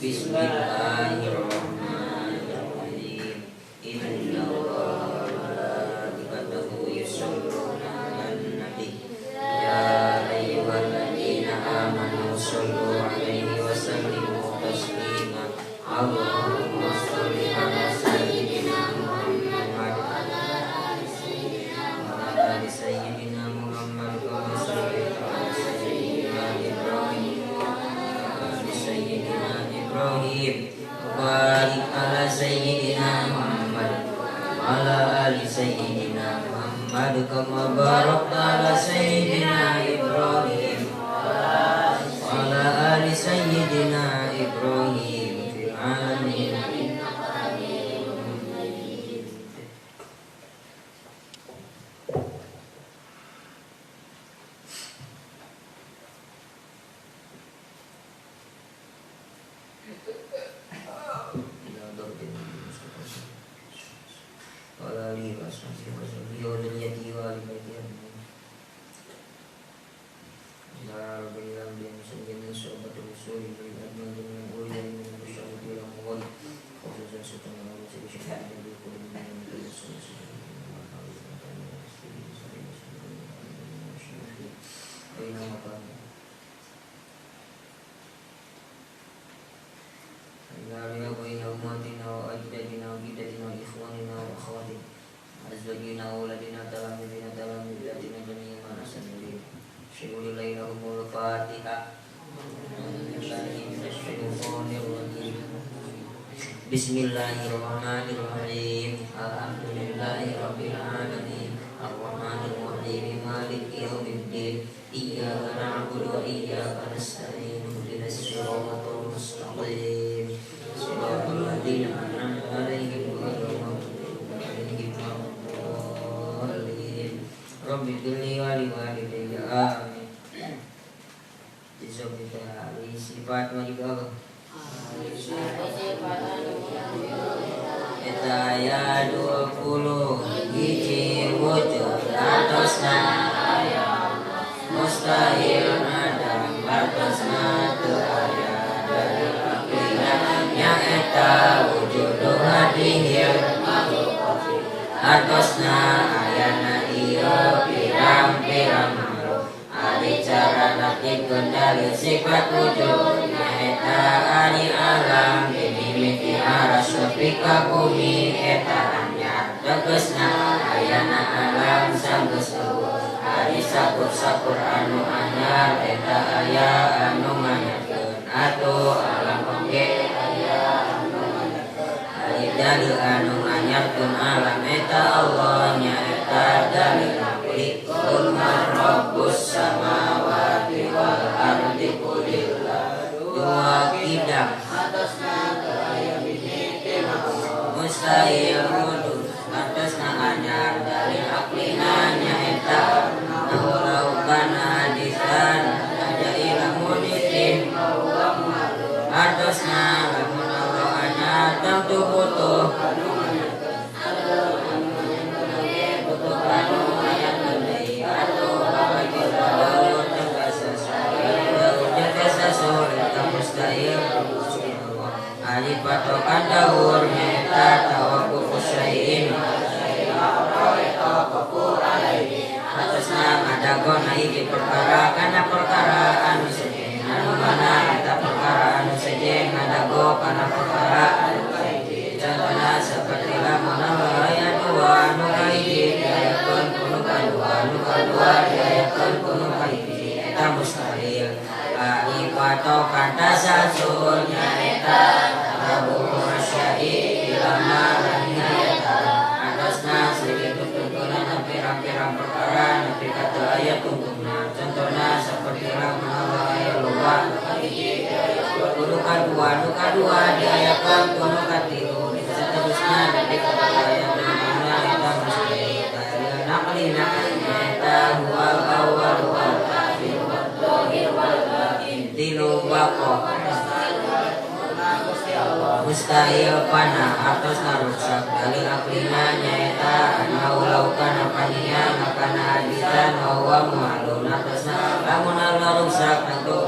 Bismillahirrahmanirrahim. Innallaha wa malaikatahu yusholluna 'alan nabi. Ya ayyuhalladzina amanu shollu 'alaihi wa sallimu taslima. Allahumma sholli 'ala sayyidina Muhammad wa 'ala ali sayyidina Muhammad kama shallaita 'ala sayyidina Ibrahim wa 'ala ali sayyidina Ibrahim. Barik ala sayyidina Muhammad wa ala ali sayyidina Muhammad kama barakta ala sayyidina Ibrahim wa ala ali sayyidina Ibrahim fil alamin innaka Hamidum Majid. Bismillahirrahmanirrahim. Alhamdulillahirabbil alamin. Arrahmanir rahim. Maliki yaumiddin. Iyyaka na'budu wa iyyaka nasta'in. Ihdinas siratal mustaqim. Shiratal ladzina an'amta 'alaihim ghairil maghdubi 'alaihim waladdallin. Rabbighfirli wa liwalidayya. Amin. Bismillah. Sifat wajib Allah. Etaya 20 hiji wujud atosna mustahil ada atosna teu aya dari akhirnya eta wujud hadihir atosna ayana ieu pirang-pirang makhluk ari cara nakikeun dari sifat wujud eta ari alam dimimiti aras nepi ka bumi eta anyar tegesna ayana alam sanggeus eueuh ari sakur-sakur anu anyar eta aya anu nganyarkeun atuh alam oge aya anu nganyarkeun ari dalil anu nganyarkeun alam eta Allah nya eta dalil akli qul man rabbus samawati wal ardi qulillah dua kidang atasna aya biji mustahil wujud atasna anyar dari aklina nyaeta naulau kana hadisan aja ilamun itim atasna lamun Allah anyar tentu butuh butuh anu ayat gede atuh bagi daun tegasa sore mustahil ari patokan daur nyata tawakuf syai'in atasna ngadagon hiji perkara kana perkara anu sejen anu mana eta perkara anu sejen ngadago kana perkara anu kahiji contohna saperti lamun aya dua anu kahiji diayakeun kuno kadua anu kadua diayakeun kuno kahiji eta mustahil ai patokan tasasul nyaeta Abu Masyai ilama laniha yata atasna sedikit tuntunan pirang-pirang perkara nepi kata ayat tuntunna contohna seperti lamun Allah aya loba kudu kadua diayakeun kudu katilu saterusna nepi kata ayat tuntunna eta mustahil ta'ala naqlina eta huwal awwal wal akhir wal zahir wal batin tilu baqo mustahil pana atos narusak dalil aklina nyaeta anau laukan apanya makana hadisan wa mu'alun atosna lamun rusak tentu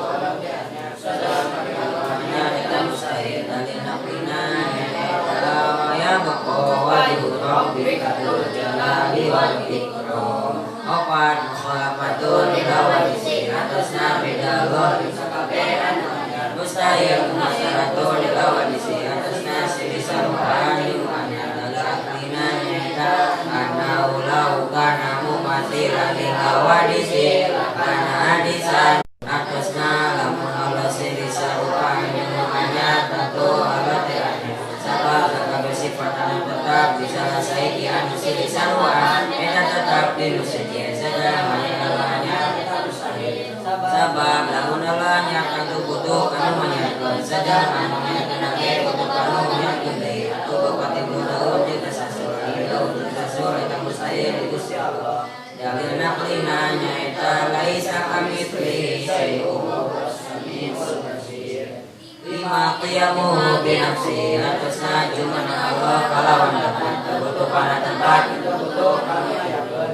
wadisi kana hadisan atasna lamun Allah siri sarupanya hanya tentu Allah tiada sabab kabeh sifat anu tetap bisa saiki anu siri sarua eta tetap dinu saja hanya sabab lamun Allah nyakan butuh anu menyakeun saja anu menyakeun butuh anu menyakeun deui atuh bapati mudaun di kasasul eta mustahil Gusti Allah dalil naqlina nyaeta laisa kamitslihi syai'un lima qiyamuhu binafsi atasna cuman Allah kalawan dapat kebutuhan tempat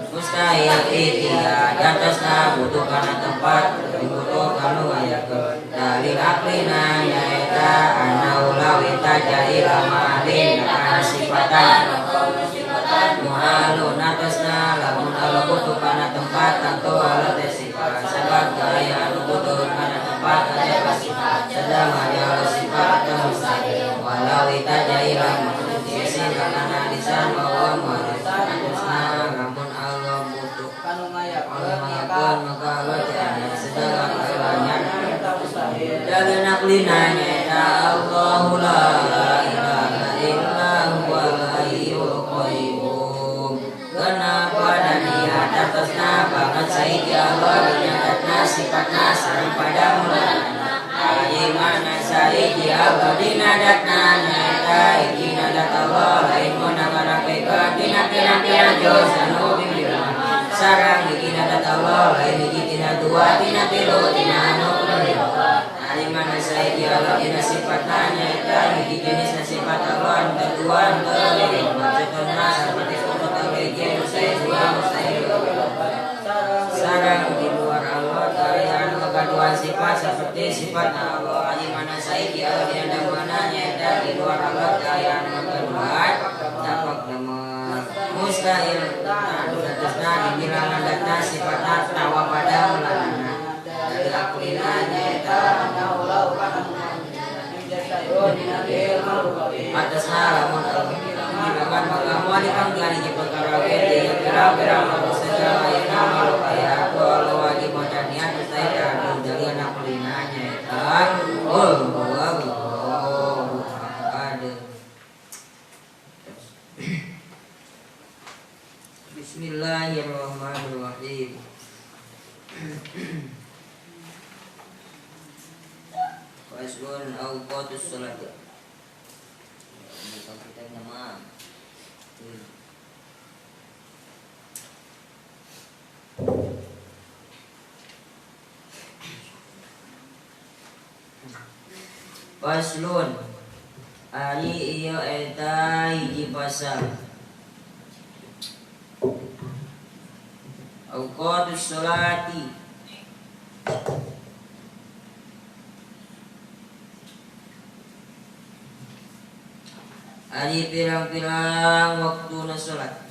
mustahil ikhtiar atasna butuh kana tempat butuh kanu ayakeun dalil aklina nyaeta ana ulawi tajahil amalin kana sifatan muhalun atasna lamun Allah butuh kana tempat tentu Allah teh sifat sabab gaya anu butuh kana tempat aya sifat sedang aya sifat mustahil walau tajahil amalin sisi kana lisan wa atasna lamun Allah butuh kanu mayakeun maka Allah teh sedang alanya dalil naqlina nyaeta Allahu la ilaha illa huwal hayyul qayyum kenapa dan niat atasna banget saiki Allah dinyadatna sifatna sareng pada mulana mana saiki Allah dinadatna nyaeta iki nadat Allah lain menangarakeun dina pirang-pirang jos anu bimbingan sareng iki nadat Allah lain iki tina dua tina tilu tina anu mana saiki Allah dina sifatna nyaeta iki jenisna sifat Allah kedua maksudna seperti sifat Allah mustahil sareng di luar Allah kaya anu kaduan sifat seperti sifat Allah di mana saiki Allah dina mana nyaeta di luar Allah kaya anu kaduan dapat nama mustahil atasna dibilang adatna sifatna tawa pada mulana dari akulina nyaeta atasna lamun dilakukan makamu dipanggil di perkara gede kira-kira manusia yang nama kaya kalau wajib modalnya mustahil ada dari anak kulinanya ada Bismillahirrahmanirrahim. Faslun awqatus shalat. Ini kalau kita nama Faslun ari ieu eta hiji pasal awqatus sholati ari pirang-pirang waktuna salat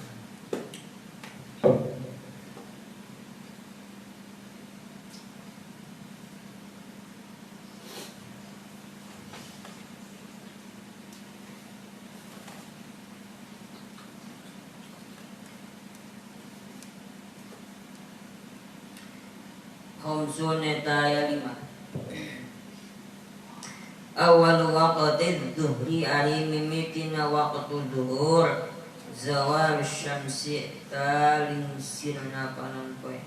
khamsun eta aya 5 awal waqtid dhuhri ari mimitina waqtul dhuhur zawal syamsi taling sirna panon poe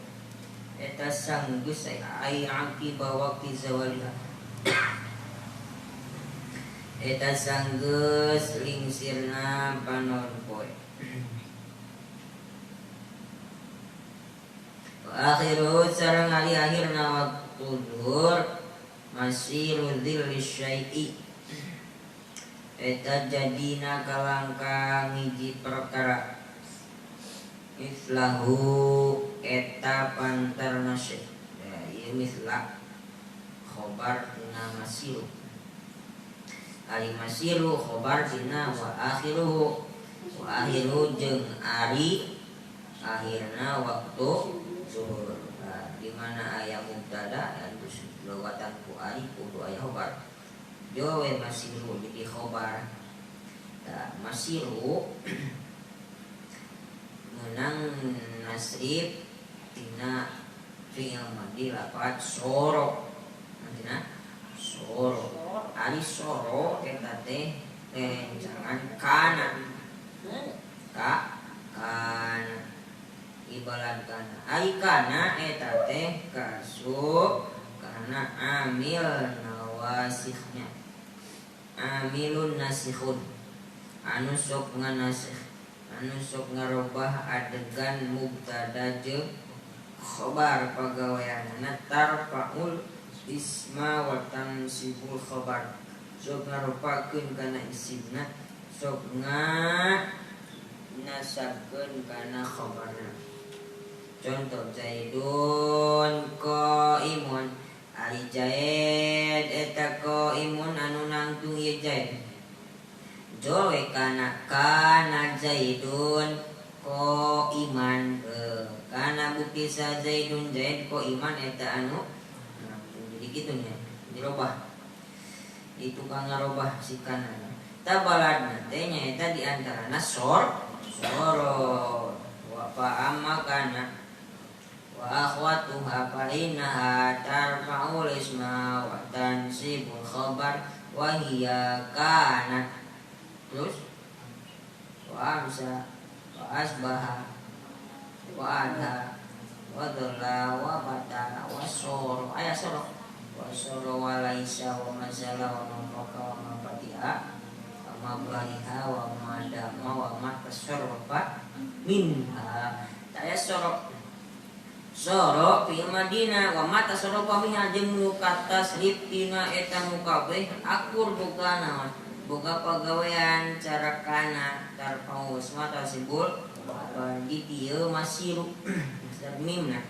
eta sanggeus ai aqiba waqti zawaliha eta sanggeus lingsirna panon poe akhiru sareng ari akhirna waktu dhuhur masih rudil syai'i eta jadina kalangka ngiji perkara mislahu eta pantarna syai' ya ieu mislah khobar dina masiru ari masiru khobar dina wa akhiru jeung ari akhirna waktu zuhur di mana aya mubtada dan lugatan ku ari kudu aya khobar jowe masiru jadi khobar masiru menang nasrib tina fi'il madi lafaz soro. Nantina soro. Ari soro eta teh jangan kana. Kana ibarat kana. Ari kana eta teh kasuk kana amil nawasikhnya. Amilun nasikhun. Anu sok nganasikh, anu sok ngarobah adegan mubtada jeung khobar pagaweanna tarfaul isma wa tansibul khobar. Sok ngaropakeun kana isimna, sok nasabkeun kana khobarna. Contoh Zaidun qaimun. Ari Zaid eta qaimun anu nangtung ieu Zaid. Jowe kana Zaidun qaiman. Kana bukti sa Zaidun Zaid qaiman eta anu jadi kitu nya dirobah. Itu kang ngarobah si kana. Tabaladna teh nya eta di antarana soro wa fa amma kana wa akhwatuha fa innaha tarfa'ul isma wa tansibul khabar wa hiya kana. Terus wa amsa wa asbaha wa adha wa dhalla wa bata wa soro. Aya soro wa soro wa laisa wa mazala wa mafaka wa mafatiha wa mabariha wa madama wa matasarrafa minha. Aya soro fi Madinah wa matasarrafa minha jeung nu katasrif tina eta nu kabeh akur boga naon boga pagawean cara kana tarfaus mata sibul di dieu masiru mimna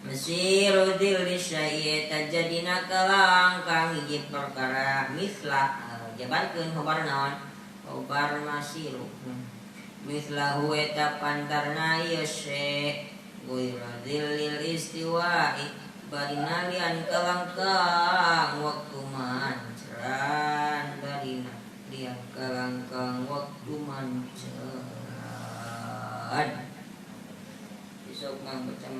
masiru dil syai' eta jadina kalangkang hiji perkara mislah jabarkeun khobar naon khobar masiru mislahu eta pantarna ieu syai' goira dil istiwa'i barina lian kalangkang waktu manceran barina lian kalangkang waktu manceran. Besok mang baca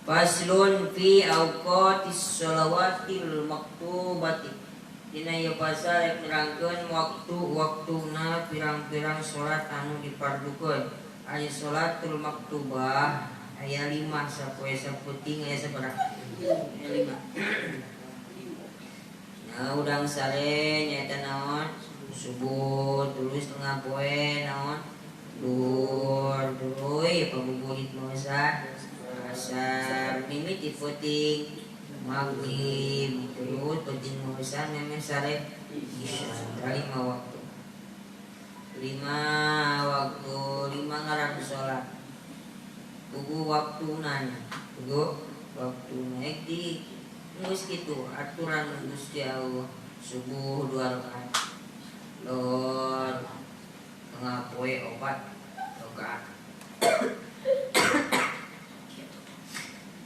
Faslun fi awqatis shalawatil maktubati. Dina ieu pasal nerangkeun waktu-waktuna pirang-pirang salat anu dipardukeun. Aya salatul maktubah aya 5 sapoe saputing aya sabaraha? Aya 5. Nah, udang sare nyaeta naon? Subuh, tulus tengah poe naon? Duhur, duluy pabuburit mosa. Asar mimiti puting maghrib terus pejin mosa meme sare isya 5 waktu 5 ngaran salat tugu waktu nanya tugu waktu naik di geus kitu aturan Gusti Allah subuh 2 rakaat lor tengah poe 4 rakaat.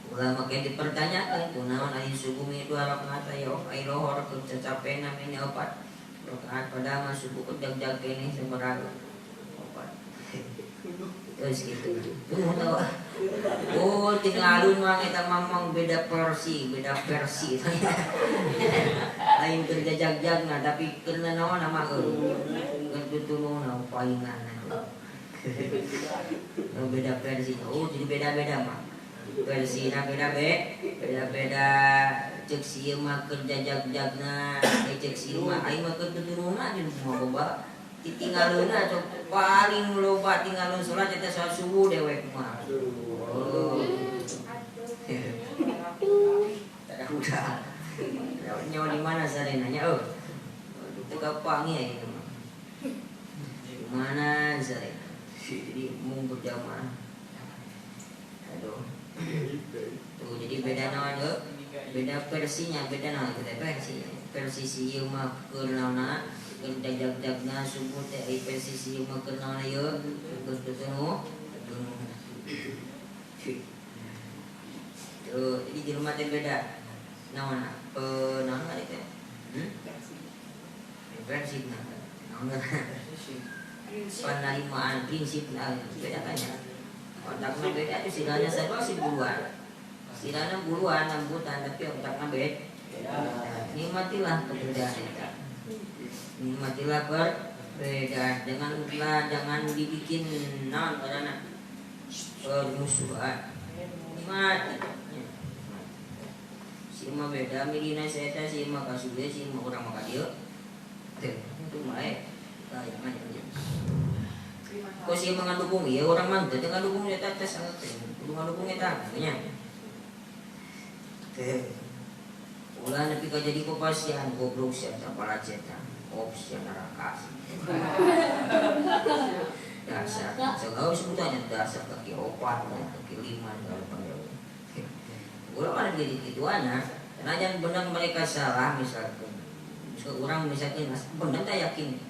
Ulama kayak dipertanyakan kunaon aya subuh mi 2 rakaat aya lohor keur cacapen namanya 4 rakaat pada mah subuh jag-jag kene sabaraha 4 terus gitu tahu oh tinggalun mah eta mamang beda versi lain keur jag-jagna tapi keuna naon mah keur tutulungna paingan beda versi oh jadi beda-beda mah versina beda-beda cek sieu mah keur jajag-jagna cek sieu mah aing mah keur tuturuna di rumah boba ditinggaluna cok paling loba tinggalun salat eta salat subuh dewek mah oh udah nyawa di mana sarenanya itu gampang ya itu mah mana sarena jadi mung berjamaah beda naon beda versinya, beda naon kita versi si ieu mah keur naonna keur dajag-dagna subuh teh ai versi si ieu mah keur naonna ieu geus ketemu tuh jadi di rumah teh beda naonna naon kali teh prinsip naon penerimaan prinsip beda kan ya otaknya beda itu silanya saya si silana buluan rambutan tapi otaknya beda. Nikmatilah perbedaan itu. Nikmatilah perbedaan. Jangan dibikin naon karena permusuhan. Nikmati. Si mah beda milihna saya teh si mah kasuge si mah urang mah ka dieu. Teh itu mah kayak mana aja. Kok si mah ngandukung ieu urang mah teh ngandukung eta teh sangat teh. Kudu ngandukung eta nya. Ulah nepi ka jadi kopasian goblok sia tapala cetan opsi neraka. Dasar segala sebutannya dasar kaki 4 dan kaki 5 kalau panggil. Ulah mana jadi kituannya najan benar mereka salah misalkan orang misalkan benar tak yakin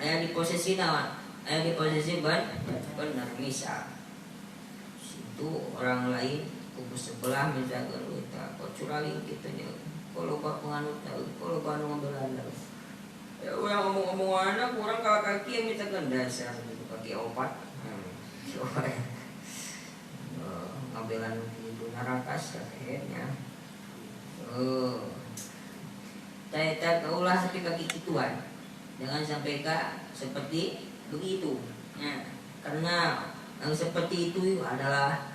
aya di posisi naon aya di posisi benar misal situ orang lain kubu sebelah misalkan kita kok curaling gitu nya kalau bak penganut tahu kalau banu ngambelan tahu ya orang ngomong anak kurang kalau kaki misalkan dasar gitu kaki 4 ngambelan itu neraka sakitnya tak ulah sampai kaki kituan jangan sampai seperti begitu ya karena yang seperti itu adalah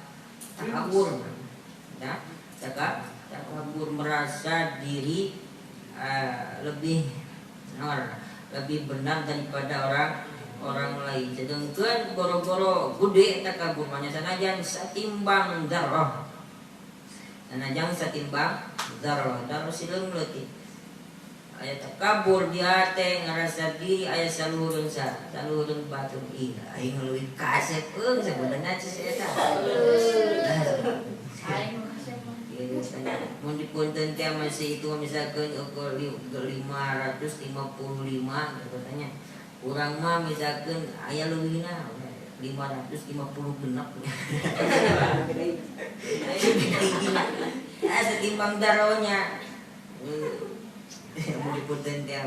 takabur ya takabur merasa diri lebih benar daripada orang lain sedangkan goro-goro gede takabur manya sanajan satimbang darah sanajan satimbang darah sileung leutik aya takabur di hate ngarasa diri aya saluhurun batur aing leuwih kasep sebenarnya eta mun dipunten teh masih itu misalkan ukur 555 katanya urang mah misalkan aya leuwihna 550 genep setimbang daronya mau dipunten teh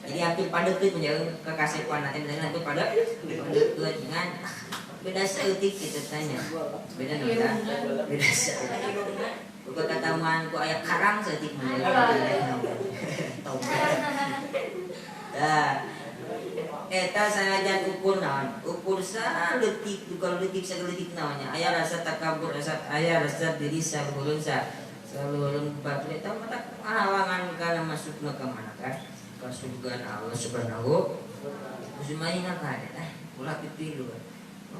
jadi hampir padeut menjauh kekasepan nanti misalnya hampir padeut dengan beda saeutik gitu tanya beda nanda beda saeutik buka kataman ku aya karang saeutik menjauh eta sanajan ukur naon ukur saleutik juga leutik sageutik naonnya aya rasa takabur aya rasa diri saluhurun saluhurun batu eta mah halangan kana masukna ka mana kan ka surga Allah subhanahu muslimaina ka ulah pipilu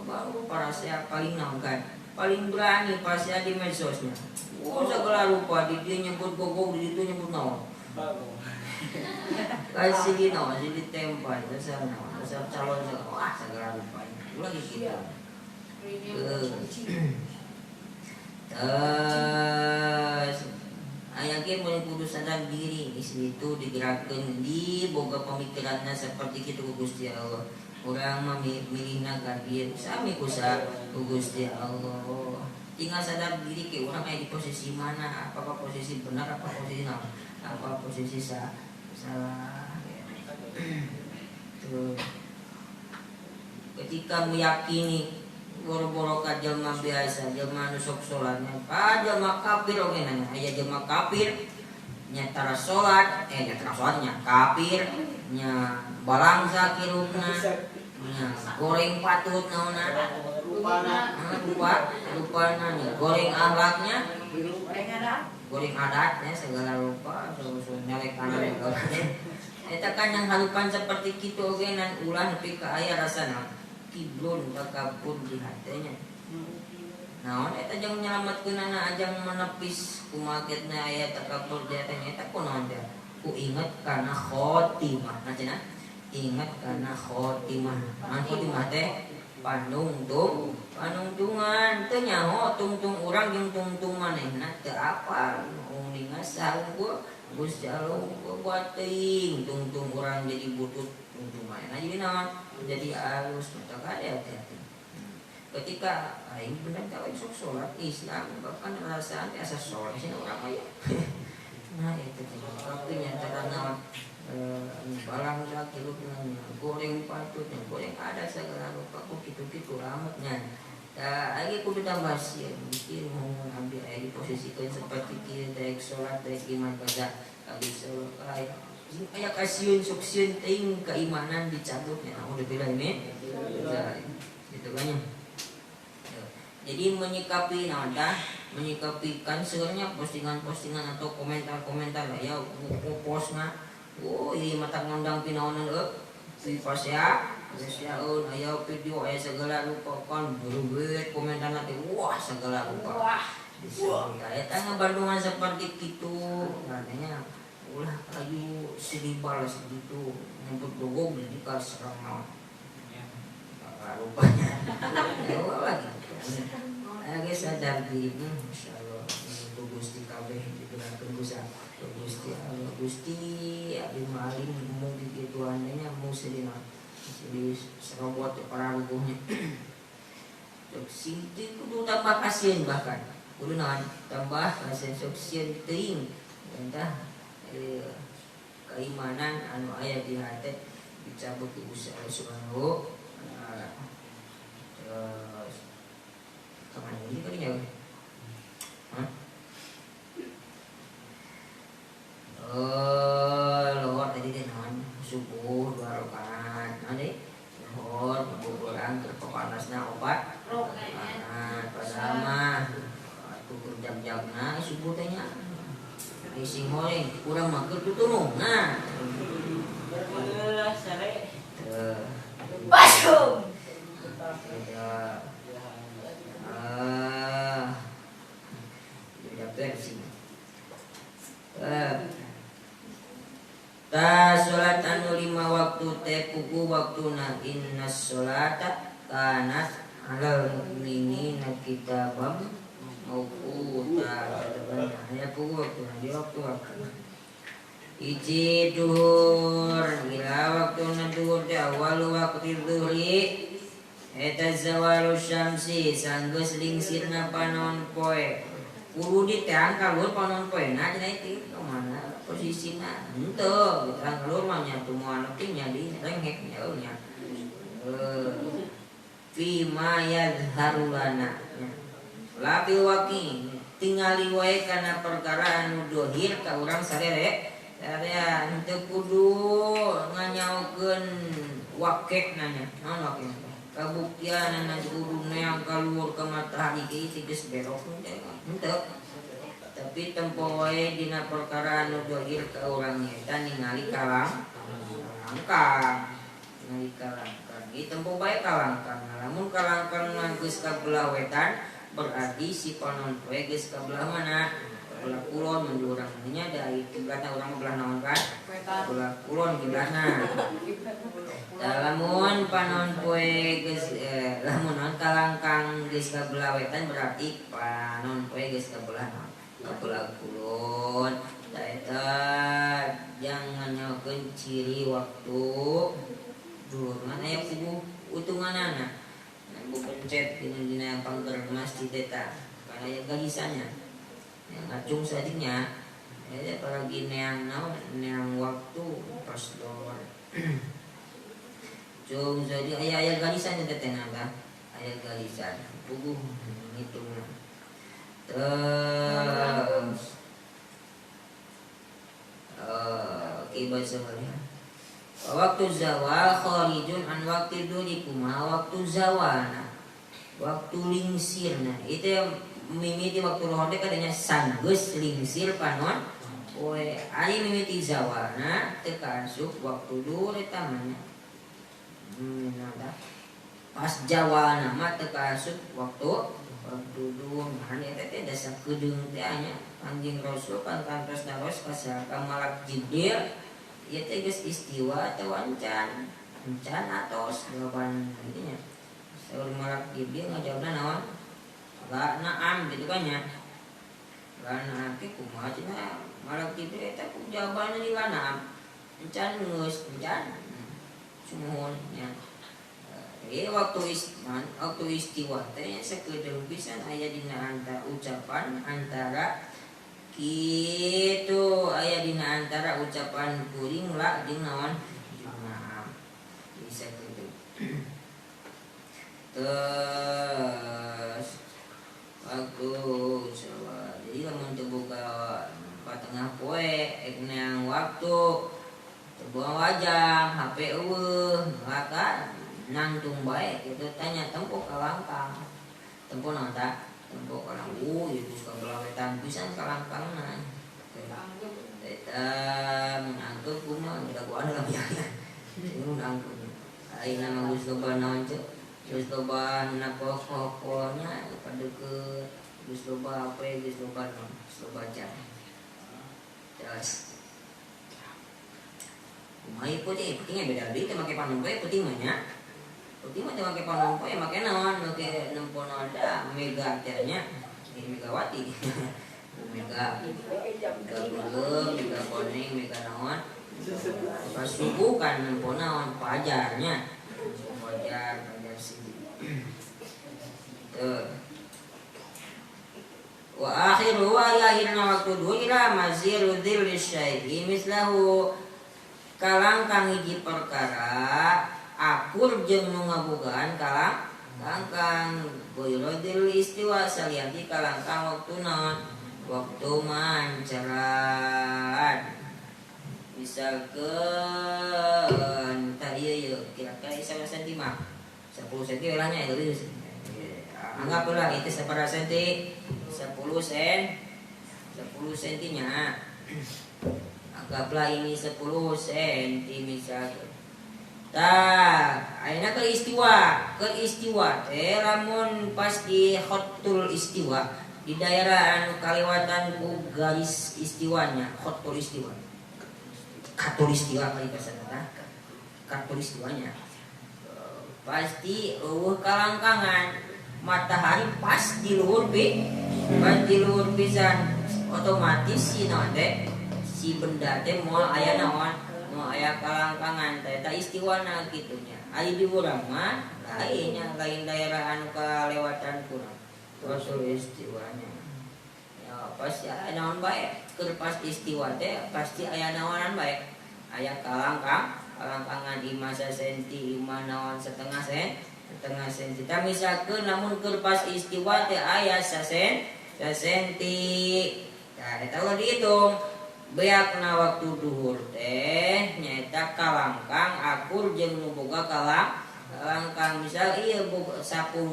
baru para saya paling naon kan paling berani pas di medsosnya segala rupa di dia nyebut gogok di ditu nyebut naon kasih di naon jadi tempat dasar naon dasar calon segala rupa ulah gitu ayake mulai kudu sadar diri itu digerakkan di boga pemikirannya seperti itu Gusti Allah orang mah milihna ka dieu sami kusa Gusti Allah tinggal sadar diri ke orang aya di posisi mana apakah posisi benar apa posisi naon apa posisi salah tuh ketika meyakini boro-boro ka jelema biasa jelema nu sok salatnya jelema kafir oge nanya aya jelema kafir nya tara salat nya tara salatnya kafir nya balangsa kirupna nya goreng patut naonna rupana nya goreng akhlaknya goreng adatnya segala rupa so nyalek anak eta kan yang halupan seperti kitu oge nan ulah nepi ka aya rasana kiblon takabur di hatenya naon eta jeung nyelametkeun ajang menepis kumaketna aya takabur di hatenya eta kunaon teh ku inget kana khotimah cenah inget kana khotimah naon khotimah teh panungtungan teu nyaho tungtung urang jeung tungtung manehna teu apal ninga saungguh Gusti Allah buat teuing tungtung urang jadi butut tungtung manehna jadi naon jadi alus mata kada hati-hati ketika aing bener ka sok salat Islam bahkan rasaan asa salat cenah urang aya nah itu waktunya terang balang lagi lu goreng patut goreng ada segala rupa kok gitu-gitu amatnya ya lagi kudu tambah sih mikir mau ambil di posisikan seperti kieu daek salat daek iman kaza habis salat aya kasiun suksieun teuing keimanan dicabutnya udah beda ini gitu banyak jadi menyikapi menyikapi kan sebenarnya postingan-postingan atau komentar-komentar lah ya postna oh iya mata ngundang pinaonan pas ya aya video aya segala rupa kan beruget komentar nanti wah segala rupa wah eta ngabandungan seperti itu katanya ulah kayu silibal segitu nyebut dogong jadi serang naon rupanya ya lagi lagi sadar diri insyaallah itu Gusti kabeh diberikan Gusti Allah Gusti abdi maling ngomong gitu andanya mau sedina jadi serobot para rubuhnya sok sinti kudu tambah kasihan bahkan kudu naon tambah kasihan sok sieun teuing entah keimanan anu aya di hati dicabut ku Gusti Allah Subhanahu kemana ini kali ya? Lohor tadi deh non subuh 2 rakaat, nanti lohor kurang terpapanasnya obat, padahal mah tuh jam-jamna subuh tehnya, isi goreng kurang mager tuh nah, sare, basum, beda versi. Ta sholat anu 5 waktu teh pugu waktuna innas sholata kanat alal mu'minina kitabam mauquta ya pugu waktuna di waktu iji duhur ila waktuna duhur teh awal waktu duhri eta zawalu syamsi sanggeus lingsirna panon poe kudu diteang kalur panon poe na cenah itu kemana posisina henteu diteang kalur mah nya tumoan teh nya di rengek nya fi ma yadharu lana labil waqi tingali wae kana perkara anu dohir ka urang sarere area henteu kudu nganyaokeun waqi nanya naon waqi kabuktian anak kudu neang kaluhur ke matahari itu geus belok henteu tapi tempo wae dina perkara anu dohir ka urang eta ningali kalangkang ieu tempo bae kalangkang lamun kalangkang geus kabelah wetan berarti si panon poe geus kabelah mana belah kulon mun urang nya da kiblatna urang belah naon kan belah kulon kiblatna lamun panon poe geus lamun kalangkang geus kabelah wetan berarti panon poe geus kabelah kulon da eta jangan nyakeun ciri waktu duhur mana aya puguh utunganana bu pencet dina pangger masjid eta kana aya gagisannya ngacung sadinya ya apalagi neang naon neang waktu pas dolar cung jadi aya galisan teh napa aya galisan puguh ngitungna terus kibat sebenarnya waktu zawal kharijun an waktu duli kumaha waktu zawana waktu lingsirna itu yang mimiti waktu lohor teh kadanya sanggeus lingsir panon poe ari mimiti zawana teu kaasup waktu duhur eta mah pas jawana mah teu kaasup waktu duhur mah eta teh dasar kedeung teh anya anjing rasul pantantos daros kasaka malak jibril ieu teh geus istiwa atau encan atos jawaban intinya saur malaki dia ngajawabna naon la naam gitu kan ya la naam ke kumaha cenah malaki teh eta jawabanna di la naam encan geus encan sumuhun nya waktu istiwa teh sakedeung pisan aya dina antara ucapan antara kitu aya dina antara ucapan kuring la jeung naon naam bisa kitu. Terus waktu coba jadi lamun teu boga patengah poe ekna waktu teu buang wajah HP eueuh maka nangtung bae kitu tanya tempo kalangkang tempo naon tah tempo kalang ieu geus kabelawetan pisan kalangkangna eta menangkep kumaha daguan lah ya nu nangkep ayeuna mah geus loba naon ceu geus loba na pokoknya padeukeut geus loba apa geus loba naon geus loba jam terus kumaha putih pentingnya beda deui teh make panompo penting mah nya penting mah teh make panompo ya make naon make nempono ada mega teh nya Megawati mega belum mega koning mega naon pas subuh kan nempo naon pajarnya pajar sih wa akhiru wa akhirna waktu duira maziru dzil syai'i mislahu kalangkang hiji perkara akur jeung nu ngabogaan kalangkang goirodil istiwa salianti kalangkang waktu naon waktu mancaran misalkeun tah ieu kira-kira saha senti mah 10 senti ulahnya itu anggaplah itu seberapa senti 10 sentinya anggaplah ini 10 senti misalkan ayeuna ke istiwa teh lamun pas di khotul istiwa di daerah anu kalewatan ku garis istiwanya khotul istiwa katul istiwa kali kasana katul istiwanya pasti kalangkangan matahari pas di luhur pisan otomatis si naon teh si benda teh moal aya naon moal aya kalangkangan teh eta istiwana kitunya ari di urang mah lain daerah anu kalewatan kurang rasul istiwanya ya pasti aya naon bae keur pas istiwa teh pasti aya naonan bae aya kalangkangan 5 senti 5 naon setengah senti tah misalkeun lamun keur pas istiwa teh aya senti tah eta ulah dihitung beakna waktu duhur teh nyaeta kalangkang akur jeung nu boga kalangkang misal ieu 10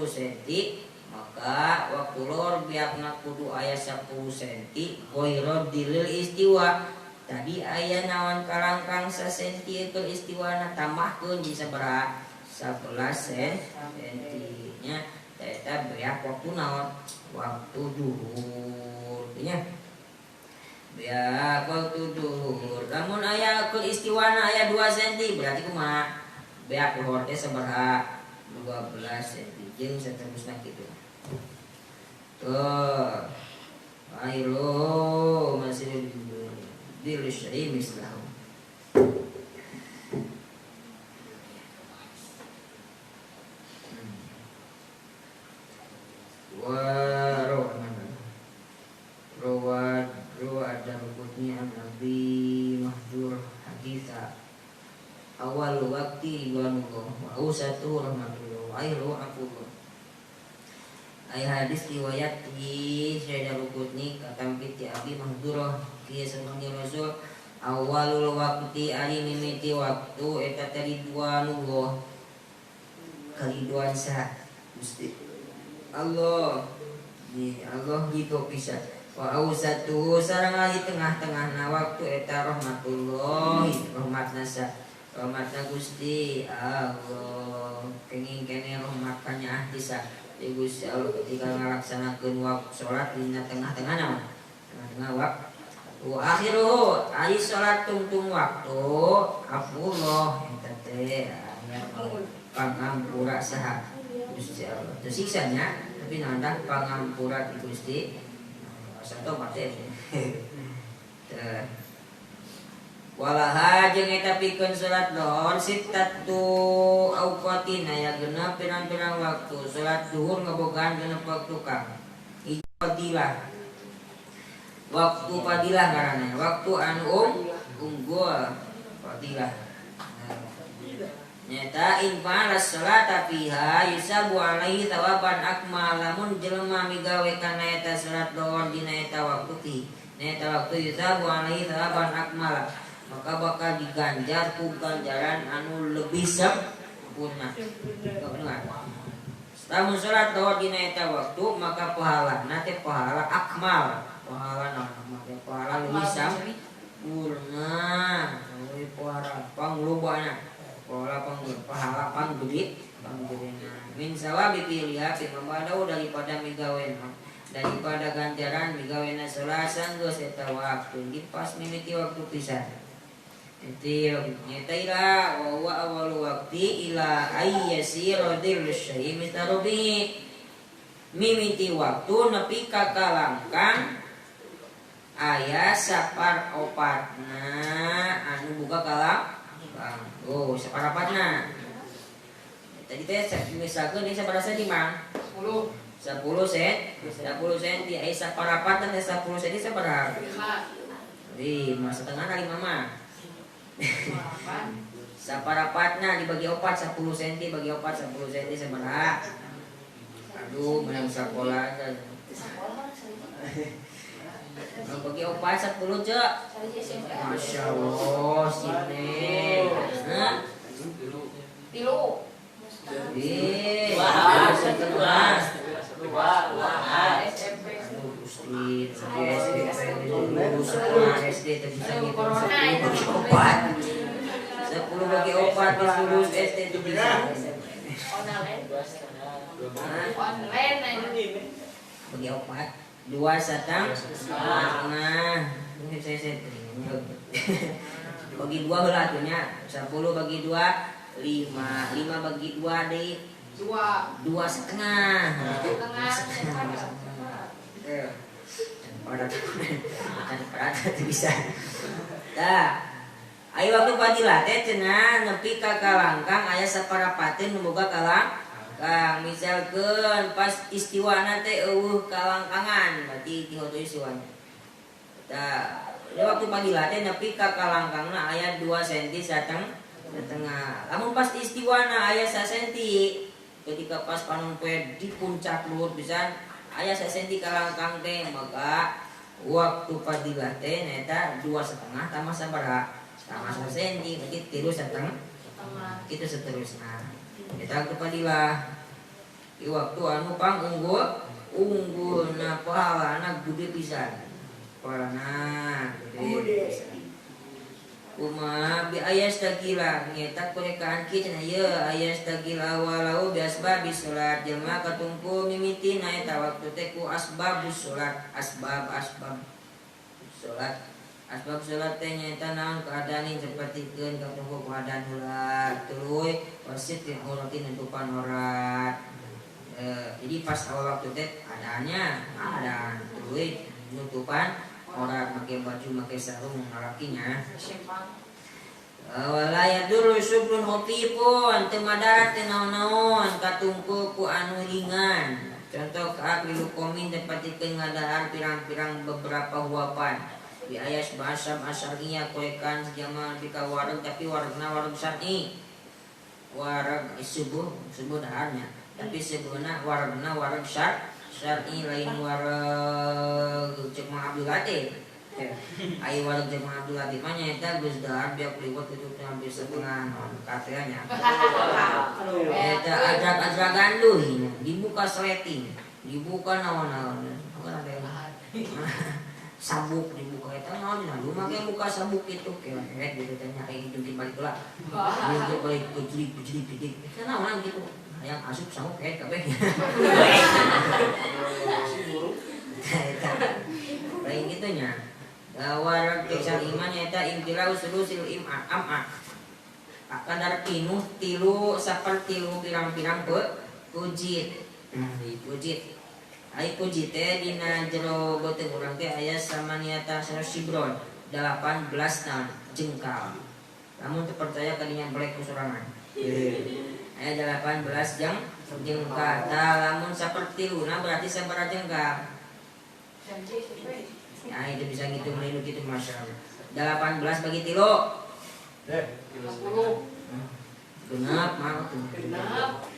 senti maka waktu lor beakna kudu aya 10 senti goirod dilil istiwa tadi aya naon kalangkang sasenti keur istiwana tambahkeun bisa berapa 11 sentinya eta beak waktu naon waktu duhur nya beak waktu duhur lamun aya keur istiwana aya 2 senti berarti kumaha beak luhur teh sabaraha 12 senti jeung saterusna kitu tuh ayo masih dilisai mislah ada rukutnya Nabi Mahdur haditha awal waktu ridwanullah wa ausatu rahmatullah wa ayru afullah ay hadis riwayat di Syaidah Rukutni katampit ti Abi Mahdurah kieu sunni Rasul awalul waktu ari mimiti waktu eta ridwanullah kariduan sa Gusti Allah di Allah gitu pisan wa ausatu sareng di tengah-tengahna waktu eta rahmatullah rahmatna Gusti Allah kenging kene rahmatnya bisa di Gusti Allah ketika ngalaksanakeun waktu salat di tengah-tengahna waktu wa akhiru ari salat tungtung waktu afullah eta teh pangampura saha Gusti Allah. Tersiksanya tapi nandak pangampuran Gusti. Asa tobat teh. Walaha jeung eta pikeun salat duhur sittatu auqatin aya genep pirang-pirang waktu. Salat duhur ngabogaan genep waktu kang. Fadilah. Waktu fadilah ngaranna. Waktu anu unggul fadilah. Nyata infal salata fiha yusabu alaihi tawaban akmal lamun jelema migawe kana eta salat duhur dina eta waktu ti. Eta waktu yusabu alaihi tawaban akmal. Maka bakal diganjar ku ganjaran anu lebih sempurna. Lamun salat duhur dina eta waktu maka pahalana teh pahala akmal. Pahala naon teh pahala lebih sempurna. Lebih pahala panglobana. Pahala panggede panggedena. Min sawabi pilih pimambadau daripada migawena. Daripada ganjaran migawena salat sanggeus eta waktu dipas mimiti waktu pisan. Itu nyata ila wa awal waktu ila ayyasir dil syai mitarobi mimiti waktu nepi ka kalangkang aya sapar opatna anu buka kalang oh sapar opatna tadi teh misalkeun ieu sabaraha senti Mang 10 senti aya sapar opatna teh 10 senti sabaraha 5 setengah kali mama saparapatna dibagi 4 10 cm bagi 4 10 cm sabaraha aduh menang sekolah bagi 4 10 cek Masya Allah sini tilu setengah SD bisa opat 10 bagi 4 lulus SD itu bisa bagi 4 2 setengah bagi 2 heula atunya 10 bagi 2 5 bagi 2 deui 2 setengah pada bisa. Tah, ayo waktu fadilah teh cenah nepi ka kalangkang aya saparapateun nu boga kalangkang. Misalkeun pas istiwana teh eueuh kalangkangan, berarti tihoto istiwana. Tah, waktu fadilah teh nepi ka kalangkangna aya 2 cm setengah. Lamun pas istiwana aya 1 cm, ketika pas panungpe di puncak luhur pisan aya 1 cm kalangkang teh maka waktu fadilah teh neta 2,5 tambah sabaraha tambah 1 cm berarti 3,5 kitu seterusna eta waktu fadilah di waktu anu unggulna pahalana gede pisan pahalana gede pisan Uma bi ayas tagila nyata korekaan kita ye ayas tagila walau biasbab salat jelema katungku mimiti na eta waktu teh ku asbabus salat asbab salat teh nyata naon keadaan sapertikeun katungku keadaan heula tuluy wasit teh uratin nutupan orat jadi pas awal waktu teh adanya ada tuluy nutupan orang pakai baju, pakai sarung lalakinya. Walaya dulu subrun hotipun temadarat tenaon-naon katungku ku anu ringan. Contoh keaklilu komin dapatikeun ngadaan pirang-pirang beberapa huapan. Di ayat bahasa asalnya koekan sejama bika warung tapi warungna warung syar'i. Warung subuh daharnya. Tapi sebenarnya warungna warung syar'i lain warung cek Mang Abdul Latif. Ayo warung cek Mang Abdul Latif mah nyaeta geus dahar biak liwat itu hampir setengah katanya. Eta ajak-ajakan deui dibuka sleting, dibuka naon-naon. Sabuk dibuka eta naon lu make buka sabuk itu kayak gitu tanya kayak gitu di balik lah. Itu balik kejrik eta naon gitu. Yang asup sabuk kayak kabeh. Lain gitunya. Warag kisah iman nyata intilau sulusil am'ah. Kadar pinuh tilu seperti pirang-pirang pujit. Pujit. Ai pujit teh dina jero beuteung urang teh aya samaniata sibron 18 tahun jengkal. Namun teu percaya kadinya belek kusorangan. Aya 18 jengkal. Tah lamun saperti luna berarti sabaraha jengkal? Nah itu bisa ngitung linu gitu masyaallah. 18 bagi 3. 50. Genap mah tuh. Genap.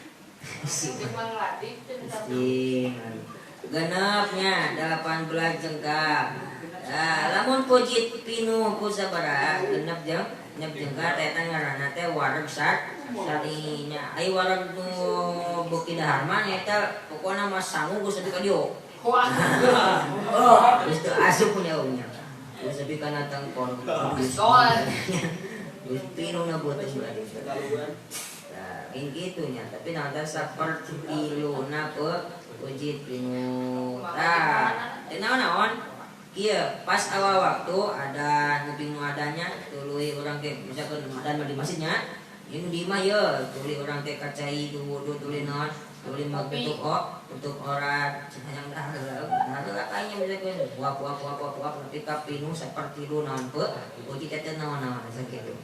Genapnya 18 jengkal. Lamun pujit pinu ku sabaraha genep jengkal teh ngaranna teh wareg sarinya. Ai wareg nu beuki dahar mah eta pokona mah sangu geus sabi ka dieu. Geus teu asup punya unya. Geus sabi kana tangkon. Geus pinu na beuteung berarti. Ini gitunya, tapi nanti seperti luna pujit pinu. Naon? Iya, pas awal waktu ada ngebingung adanya, tuluy orang ke misalkan ada di masjidnya, ini di mah ya, tuluy orang ke kacai wudu tuluy naon, tuluy mau tutup orat, yang dah kayaknya misalkan wap tapi kapinu seperti luna pujit teh naon sakitu.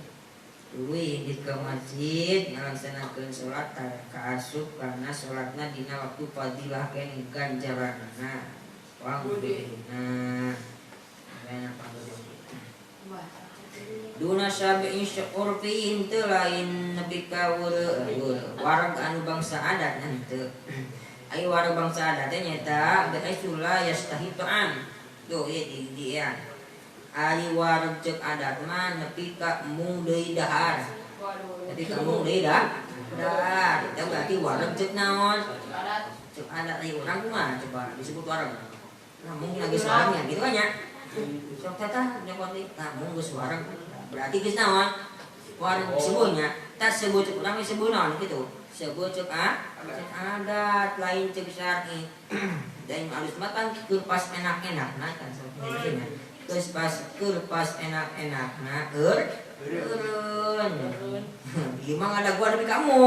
Tuluy di ke masjid ngalaksanakeun salat kaasup karena salatna dina waktu fadilah ken ganjaranna. Wangudina Duna sabi'in syukur fi'in teu lain nepi ka wareg anu bangsa adat henteu. Ai wareg bangsa adat teh nyaeta bi'aisula yastahi ta'am. Tuh ieu di ya. Ari wareg ceuk adat mah nepi ka mung deui dahar. Nepi ka mung deui dahar. Itu berarti wareg ceuk naon? Ceuk adat ari urang mah coba disebut wareg. Nah mungkin lagi suaranya gitu kan ya. Sok tata nyokot deui mung geus wareg. Berarti geus naon? Wareg disebutnya. Tas sebut ceuk urang disebut naon kitu. Sebut ceuk adat lain ceuk syar'i. Dan alus mah kan keur pas enak-enak nah kan sebenarnya. Terus pas enak-enakna eureun. Gimana ada gua dari kamu?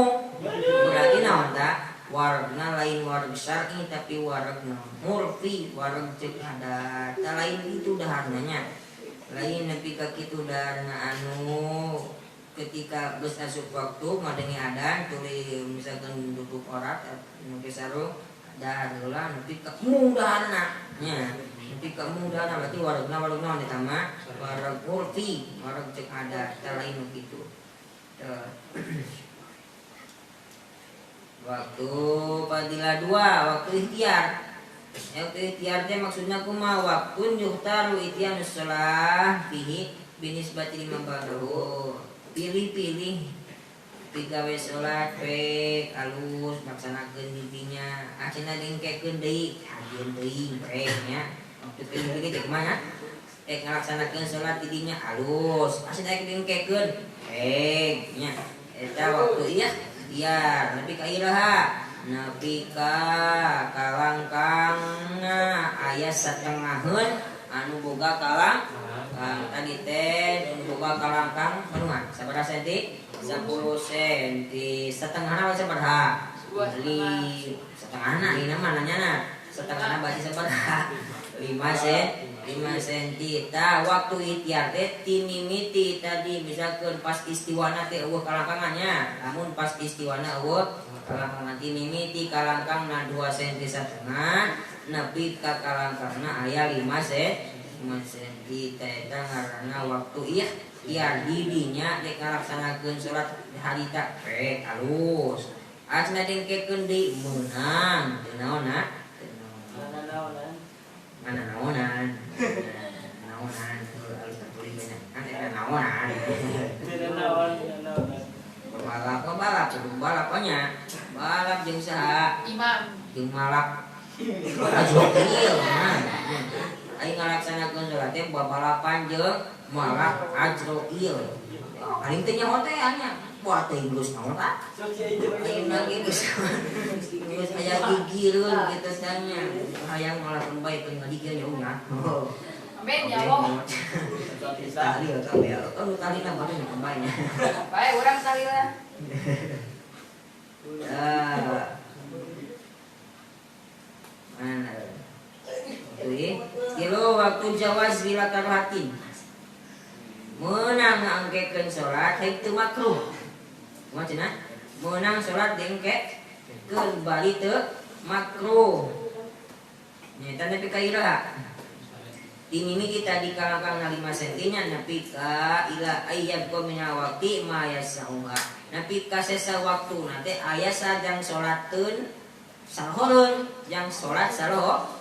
Berarti naon tah? Waregna lain wareg syar'i tapi waregna urfi, wareg ceuk adat. Tah lain itu daharna. Lain nepi ka kitu daharna anu ketika geus asup waktu ngadengi adan tuluy misalkan duduk orat nu ge sarung dahar heula nepi ka daharna nya. Nepi ka mudana berarti waregna naon eta mah wareg urfi, wareg ceuk adat teh lain nu kitu. Waktu fadilah 2, waktu ikhtiar. Waktu ikhtiar teh maksudna kumaha? Waktun yuhtaru ityanus shalah fihi binisbati lima ba'dahu. Pilih-pilih pigawe salat pek alus laksanakeun didinya. Acenah dengkekeun deui, hajieun deui brek nya. Waktu pilih-pilih teh kumaha? Ngalaksanakeun salat didinya alus. Acenah dengkekeun pek nya. Eta waktu ikhtiar, nepi ka iraha, nepi ka kalangkangna aya satengaheun anu boga tadi teh anu boga kalangkang menuan sabaraha senti? 10 senti. Setengahna sabaraha? Beli setengahna ieu mah nanyana. Setengahna basi sabaraha? 5 senti. Tah waktu ikhtiar teh timimiti tadi misalkeun pas istiwana teh eueuh kalangkangannya. Namun pas istiwana eueuh kalangkangan timimiti kalangkangna 2 senti setengah nepi ka kalangkangna aya 5 senti. Teh eta ngaranna waktu ikhtiar didinya rek ngalaksanakeun salat harita pek alus. Asna dengkekeun deui meunang teu naonna? Mana naonan harus tertulis kan ada naonan balap jeung saha jeung malak ajroil aing ngalaksanakeun salat teh balapan jeung malak ajroil aing teh nyaho teh anya buat teh geus naon tah ayeuna ge geus aya gigireun kitu tanya hayang malah lembay teh ngadigieun jauhnya amin ya Allah tali atau ya kan tali na baru kembainya bae urang tali lah waktu jawaz bila karohatin menang ngangkekeun salat haik teu makruh. Kumaha cenah? Menang salat diengkekeun bali teu makruh. Nya eta nepi ka iraha. Timimi kita di kalangkang 5 sentinya nepi ka ila ayyab ko mina waqti ma yasauha. Nepi ka sesa waktu nate aya sajang salatkeun sahoreun yang salat saloh.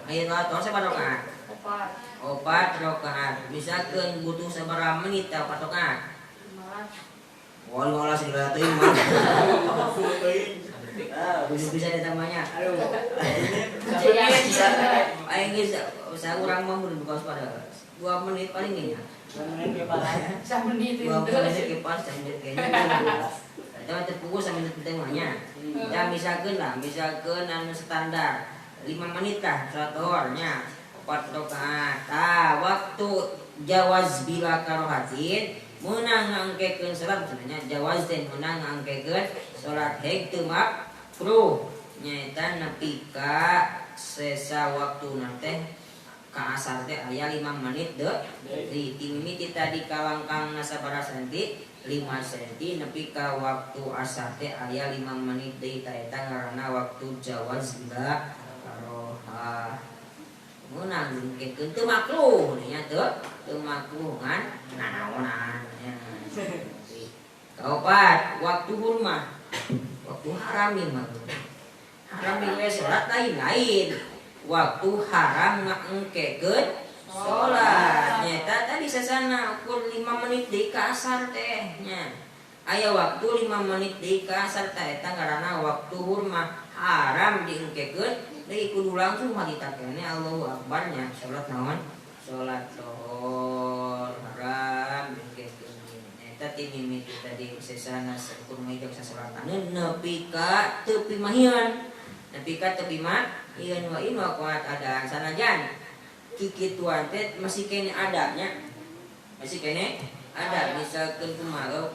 Aya salat sabaraha rakaat? 4 rakaat. Misalkeun butuh sabaraha menit teh 4 rakaat? 15. Wah, segala teuing mah. Bisa ditamanya. Aing geus saurang mah mun buka pada 2 menit paling nya. 2 menit ke pas 2 menit kayaknya. Eta teh punggu 1 menit teh mah nya. Da misalkeun anu standar 5 menit lah salat zuhur nya 4 rakaat. Tah waktu jawaz bila karohatin meunang ngangkekeun salat cenanya jawaz teh meunang ngangkekeun salat haik teu makruh. Nya eta nepi ka sesa waktuna teh ka asar teh aya 5 menit deui. Timimiti tadi kalangkangna sabaraha senti? 5 senti nepi ka waktu asar teh aya 5 menit deui. Ta eta ngaranna waktu jawaz bila karoha. Meunang ngangkekeun teu makruh nya teu makruh ngan naonan nya. Kaopat waktu hurmah. Waktu haram mah. Haram we salat lain-lain. Waktu haram ngangkekeun salat. Nya tadi sasana ukur 5 menit deui ka asar teh nya. Aya waktu 5 menit deui ka asar teh eta ngaranna waktu hurmah. Haram diengkekeun deui kudu langsung harita kene Allahu Akbar nya salat naon? Salat zuhur haram diengkekeun. Eta ti mimiti tadi sesana sakur mah sasalataneun nepi ka teu pimahian. Nepi ka teu pimahian wa in waqat adaan sanajan kikituan teh masih kene adabnya. Masih kene adab misalkeun kumaha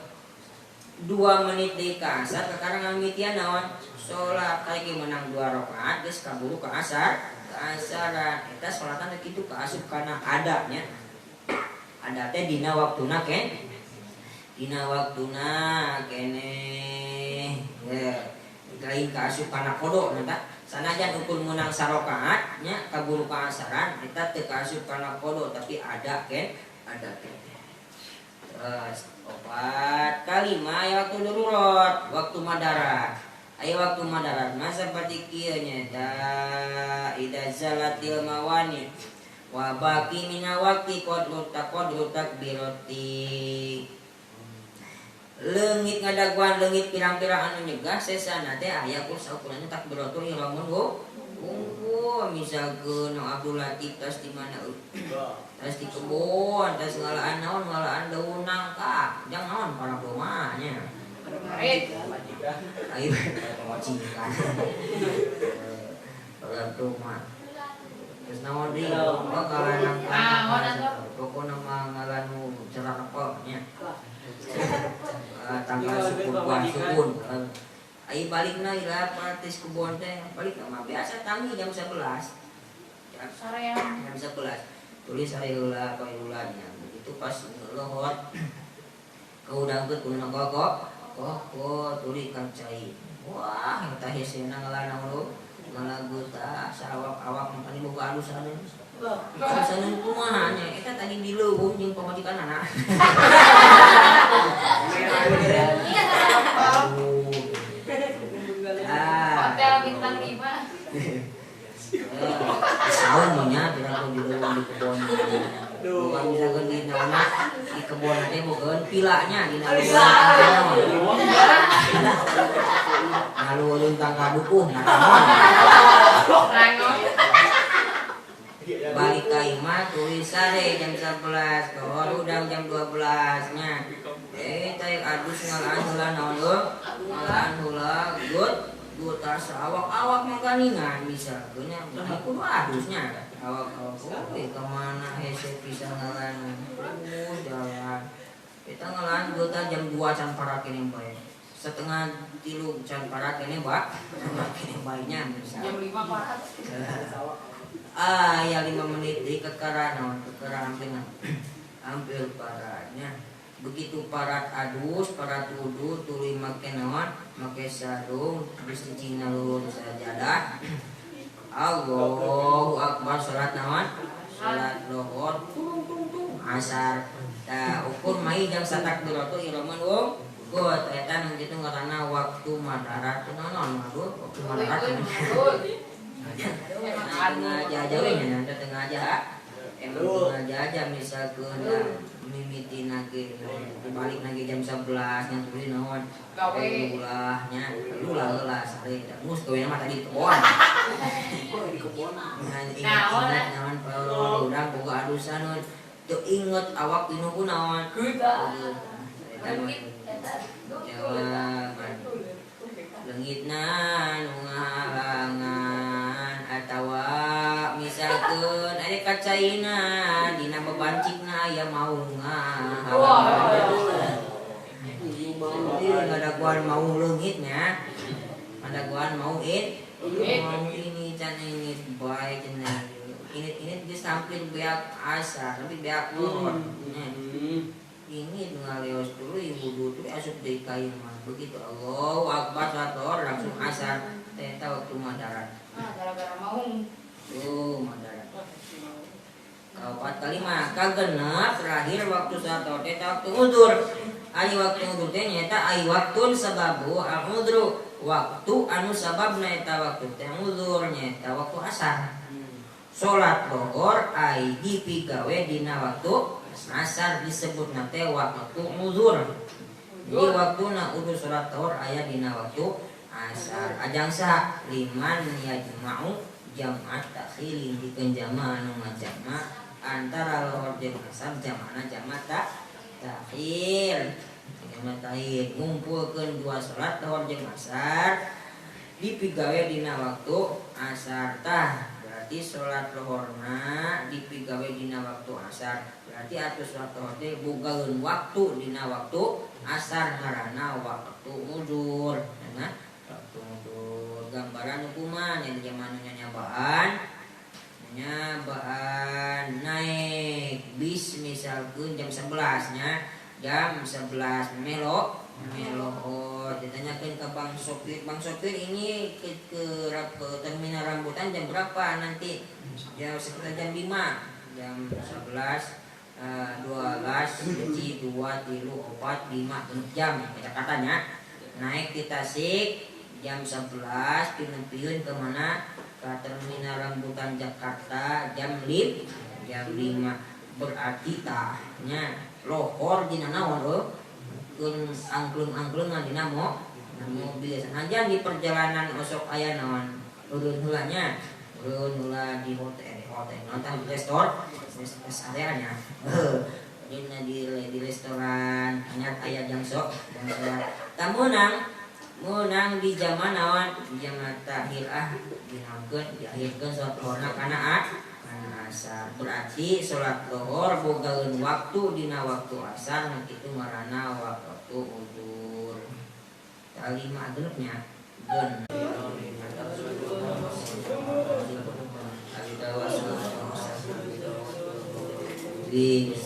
2 menit deui ka asar kakarang mimitian naon? Salat kayak menang 2 rakaat geus kaburu ka asar. Ka asaran eta salatan kitu kaasup kana adabnya. Adab teh dina waktuna dina waktuna kene ya lain kaasup kana kodok eta sanajan ukur menang sarakaat nya kaburu ka asaran eta teu kaasup kana kodok tapi ada adab terus 4 kalima aya waktu darurat waktu madarat. Aya waktu madarat mah saperti kieu nya da idza zalatil mawani wa baqi mina waqti qadru takbirati. Leungit ngadaguan leungit pirang-pirang anu nyegah sesana teh aya saukuranna takbiratul ihramun unggul misalkeun Abdul Latif tas di mana tas di kebon tas ngalaan naon ngalaan daun nangka jangan naon para domanya ayo majikan para doma terus naon deui bakalan nangka pokona mah ngalanu cerah apa nya tanggal sukun ayo balikna ila partis kebon teh balikna mah biasa tangi jam 11 sarean jam 11 tulis hari heula poe bulannya itu pas lohot kaudangkeun kudu kok tulis kancai wah eta hesena ngalanang lu ngalagu tah sawak-awak mangkani boga alusan alusan kumaha nya eta tadi dileuweung jeung pamajikanana hotel bintang 5. Saung nya bilang di leuweung di kebon. Bukan misalkan di naona di kebon teh bogeun pilanya di leuweung. Ngalueun tangka dukuh nah balik ka imah tulis sare jam 11 kohor udang jam 12 nya teh adus ngalaan heula naon ngalaan heula gut tas awak mangkaningan bisa nya kudu adusnya awak kemana hese bisa ngalaan jalan kita ngalaan gut jam 2 can parakeun bae setengah 3 can parakeun ba kene bae nya bisa jam 5 parat ya 5 menit di kekara hampir parahnya. Begitu parat adus, parat wudu, tuluy make naon, make sarung, terus cicing nalur sajadah. Allahu Akbar, salat naon? Salat lohor, asar. Ukur mai jam satakbiratul ihraman wong. Buat eta nu kitu ngaranna waktu madarat naon madu, waktu madarat. Tengah we nya, tengah aja. Emang tengah aja misalkeun mimiti nage balik nage jam 11 nya tuluy naon gawe ulahnya ulah sare mus gawe mah tadi kebon naon urang boga adusan teu inget awak dinu kunaon leungitna nu ngahalangan atawa misalkeun aya kacaina dina bebancikna aya maunga ngadaguan mau leungitnya ngadaguan mau ini can ini bae cenah ini geus hampir beak asar tapi beak lohor ini ngaleos dulu wudu teh asup deui ka imah begitu Allahu Akbar sator langsung asar eta waktu madarat gara-gara maung madarat kaopat kalima kagenep terakhir waktu sator teh waktu udzur ari waktu udzur teh nyaeta ai waktun sababu al-udru waktu anu sababna eta waktu teh udzur nyaeta waktu asar salat lohor ai dipigawe dina waktu asar disebut nate waktu uzur. Jadi waktuna udah salat zuhur aya dina waktu asar. Ajang sah liman yajma'u jam'at takhilin dikeun jama' anu ngajama antara lohor jeung asar jamana jama' takhir. Jama' takhir ngumpulkeun dua salat lohor jeung asar dipigawe dina waktu asar tah. Berarti salat lohorna dipigawe dina waktu asar. Berarti atuh salat lohor teh bogaeun waktu dina waktu asar ngaranna waktu udzur. Nah, waktu udzur gambaran hukuman yang zaman nyabaan naik bis misalkeun jam 11 nya. Jam 11 melo ditanyakan ke Bang Sopir ini ke terminal rambutan jam berapa nanti jam sekitar jam 5 jam 11 12 1 2 3 4 5 jam katanya naik di Tasik jam 11 pindah kemana ke terminal rambutan Jakarta jam 5 berarti tahnya lohor dina naon angklung-angklungan dina mobil sanajan di perjalanan osok aya naon urun heula di hotel nonton di restoran dina di restoran anyar aya jam sok menang di zaman naon di zaman takhir diakhirkeun salat lohorna kana asar. Berarti salat lohor bogaeun waktu dina waktu asar kitu ngaranna waktu udzur. Kalima genepnya gen. Di